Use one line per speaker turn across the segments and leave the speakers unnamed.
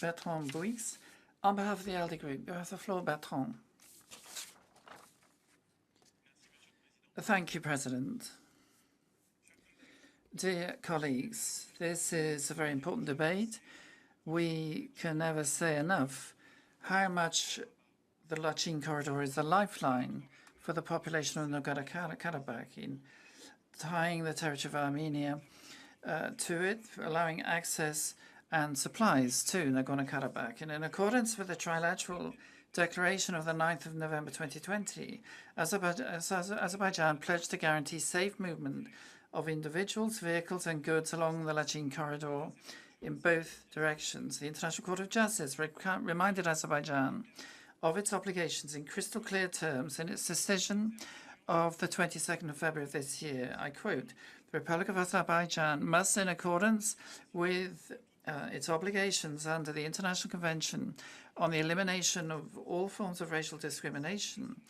Bertrand Bouix, on behalf of the ALDE Group. You have the floor, Bertrand. Thank you, President. Dear colleagues, this is a very important debate. We can never say enough how much the Lachin corridor is a lifeline for the population of Nagorno-Karabakh in tying the territory of Armenia to it, allowing access and supplies to Nagorno-Karabakh. And in accordance with the trilateral declaration of the 9th of November 2020, Azerbaijan pledged to guarantee safe movement of individuals, vehicles and goods along the Lachin corridor in both directions. The International Court of Justice reminded Azerbaijan of its obligations in crystal clear terms in its decision of the 22nd of February of this year. I quote, "The Republic of Azerbaijan must, in accordance with its obligations under the International Convention on the Elimination of all forms of racial discrimination,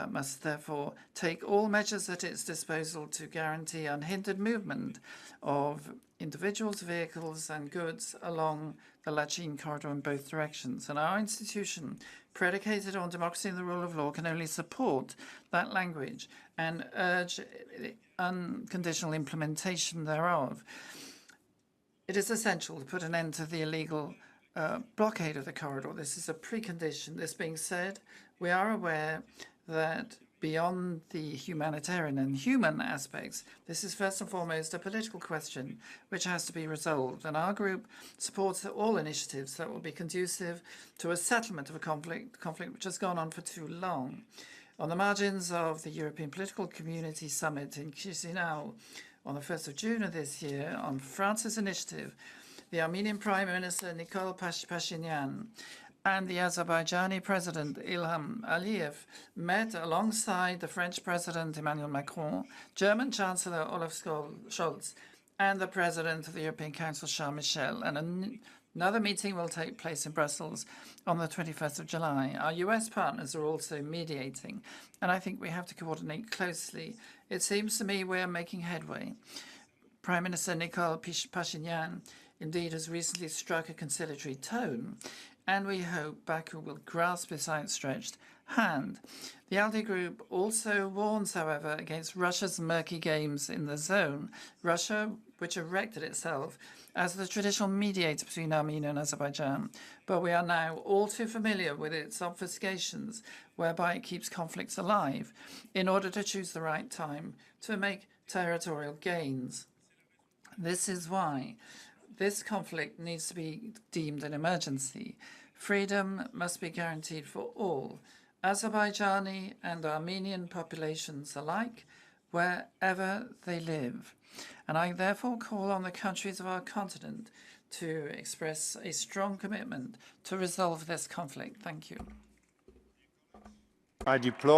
must therefore take all measures at its disposal to guarantee unhindered movement of individuals, vehicles and goods along the Lachin corridor in both directions." And our institution, predicated on democracy and the rule of law, can only support that language and urge unconditional implementation thereof. It is essential to put an end to the illegal blockade of the corridor. This is a precondition. This being said, we are aware that beyond the humanitarian and human aspects, this is first and foremost a political question which has to be resolved. And our group supports all initiatives that will be conducive to a settlement of a conflict which has gone on for too long. On the margins of the European Political Community Summit in Chisinau on the 1st of June of this year, on France's initiative, the Armenian Prime Minister Nikol Pashinyan and the Azerbaijani President Ilham Aliyev met alongside the French President Emmanuel Macron, German Chancellor Olaf Scholz, and the President of the European Council, Charles Michel. And another meeting will take place in Brussels on the 21st of July. Our US partners are also mediating, and I think we have to coordinate closely. It seems to me we are making headway. Prime Minister Nikol Pashinyan indeed has recently struck a conciliatory tone, and we hope Baku will grasp this outstretched hand. The ALDE Group also warns, however, against Russia's murky games in the zone. Russia, which erected itself as the traditional mediator between Armenia and Azerbaijan, but we are now all too familiar with its obfuscations, whereby it keeps conflicts alive in order to choose the right time to make territorial gains. This is why this conflict needs to be deemed an emergency. Freedom must be guaranteed for all, Azerbaijani and Armenian populations alike, wherever they live. And I therefore call on the countries of our continent to express a strong commitment to resolve this conflict. Thank you.
I deplore